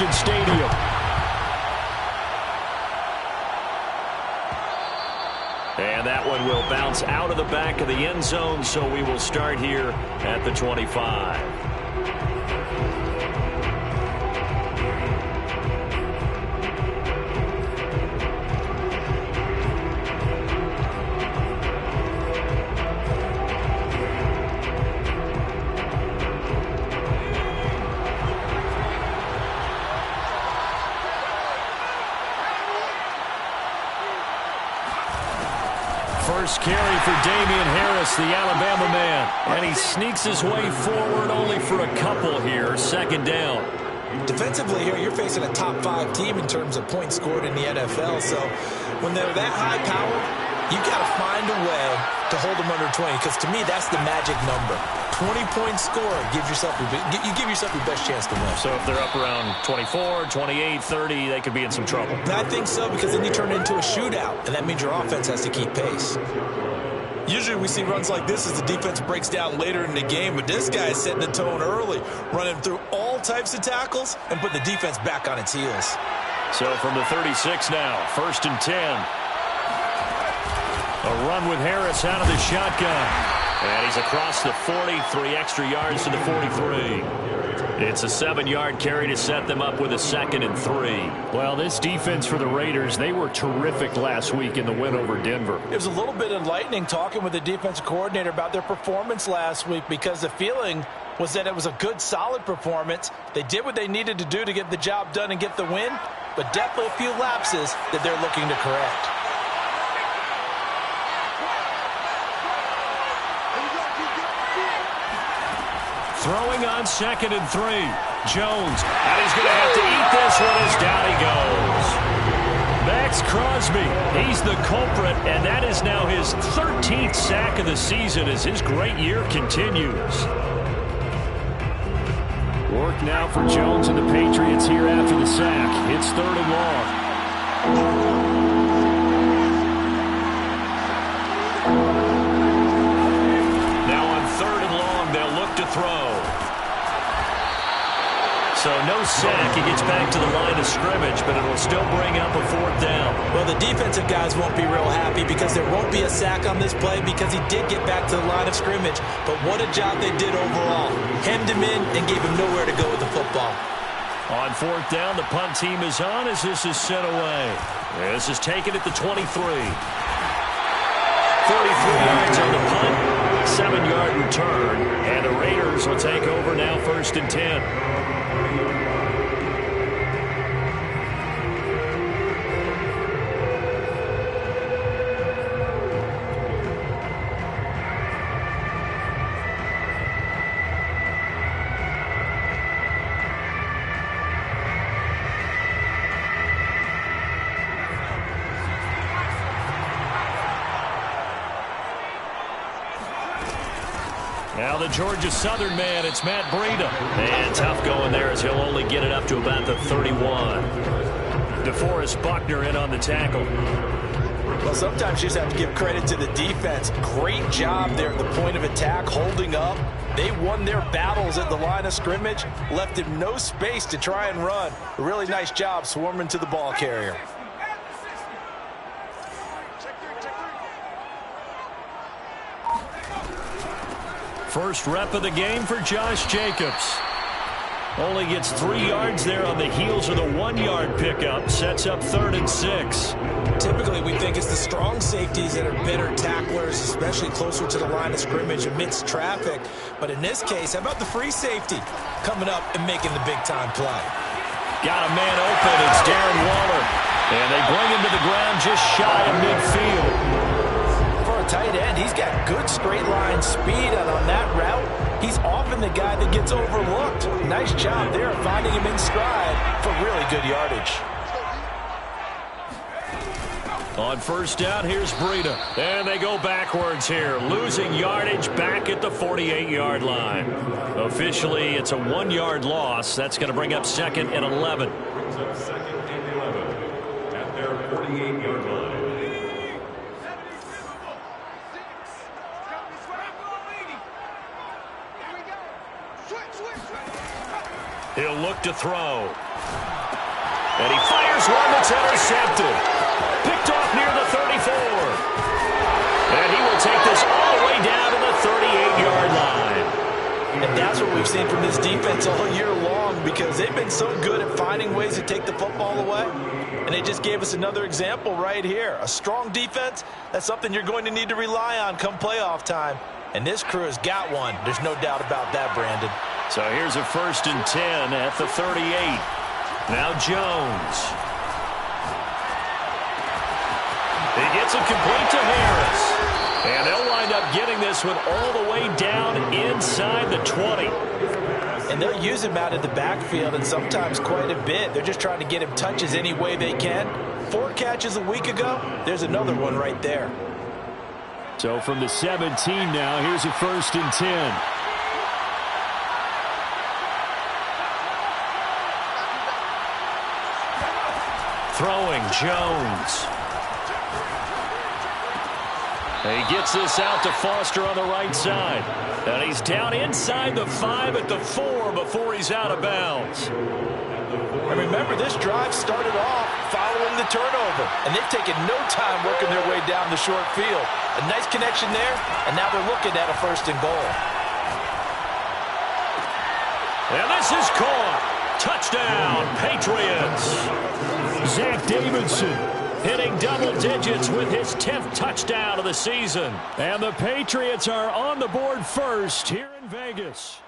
Allegiant Stadium. And that one will bounce out of the back of the end zone, so we will start here at the 25. First carry for Damian Harris, the Alabama man. And he sneaks his way forward only for a couple here. Second down. Defensively here, you're facing a top 5 team in terms of points scored in the NFL. So when they're that high powered, you've got to find a way to hold them under 20. Because to me, that's the magic number. 20-point score gives yourself you give yourself your best chance to win. So if they're up around 24, 28, 30, they could be in some trouble. I think so, because then you turn it into a shootout, and that means your offense has to keep pace. Usually we see runs like this as the defense breaks down later in the game, but this guy is setting the tone early, running through all types of tackles and put the defense back on its heels. So from the 36 now, 1st and 10. A run with Harris out of the shotgun. And he's across the 40, 3 extra yards to the 43. It's a 7-yard carry to set them up with a 2nd and 3. Well, this defense for the Raiders, they were terrific last week in the win over Denver. It was a little bit enlightening talking with the defensive coordinator about their performance last week, because the feeling was that it was a good, solid performance. They did what they needed to do to get the job done and get the win, but definitely a few lapses that they're looking to correct. Throwing on 2nd and 3. Jones, and he's going to have to eat this one as down he goes. Maxx Crosby, he's the culprit, and that is now his 13th sack of the season as his great year continues. Work now for Jones and the Patriots here after the sack. It's 3rd and long. To throw. So no sack. He gets back to the line of scrimmage, but it will still bring up a 4th down. Well, the defensive guys won't be real happy because there won't be a sack on this play because he did get back to the line of scrimmage. But what a job they did overall. Hemmed him in and gave him nowhere to go with the football. On 4th down, the punt team is on as this is sent away. This is taken at the 23. 43 yards on the punt. 7-yard return, and the Raiders will take over now, 1st and 10. Now the Georgia Southern man, it's Matt Breida. And tough going there as he'll only get it up to about the 31. DeForest Buckner in on the tackle. Well, sometimes you just have to give credit to the defense. Great job there at the point of attack, holding up. They won their battles at the line of scrimmage, left him no space to try and run. A really nice job swarming to the ball carrier. First rep of the game for Josh Jacobs. Only gets 3 yards there on the heels of the 1-yard pickup. Sets up 3rd and 6. Typically, we think it's the strong safeties that are better tacklers, especially closer to the line of scrimmage amidst traffic. But in this case, how about the free safety coming up and making the big-time play? Got a man open. It's Darren Waller. And they bring him to the ground just shy of midfield. For a tight end, he's got good straight-line speed, and on that route, he's often the guy that gets overlooked. Nice job there finding him in stride for really good yardage. On 1st down, here's Breida. And they go backwards here, losing yardage back at the 48-yard line. Officially, it's a 1-yard loss. That's going to bring up 2nd and 11. Second and 11 at their 48-yard line. He'll look to throw. And he fires one that's intercepted. Picked off near the 34. And he will take this all the way down to the 38-yard line. And that's what we've seen from this defense all year long, because they've been so good at finding ways to take the football away. And they just gave us another example right here. A strong defense, that's something you're going to need to rely on come playoff time. And this crew has got one. There's no doubt about that, Brandon. So here's a 1st and 10 at the 38. Now Jones. He gets it complete to Harris. And they'll wind up getting this one all the way down inside the 20. And they'll use him out of the backfield, and sometimes quite a bit. They're just trying to get him touches any way they can. 4 catches a week ago. There's another one right there. So from the 17 now, here's a 1st and 10. Throwing Jones. He gets this out to Foster on the right side. And he's down inside the 5 at the 4 before he's out of bounds. And remember, this drive started off following the turnover. And they've taken no time working their way down the short field. A nice connection there, and now they're looking at a 1st and goal. And this is caught. Touchdown, Patriots. Zach Davidson hitting double digits with his 10th touchdown of the season. And the Patriots are on the board first here in Vegas.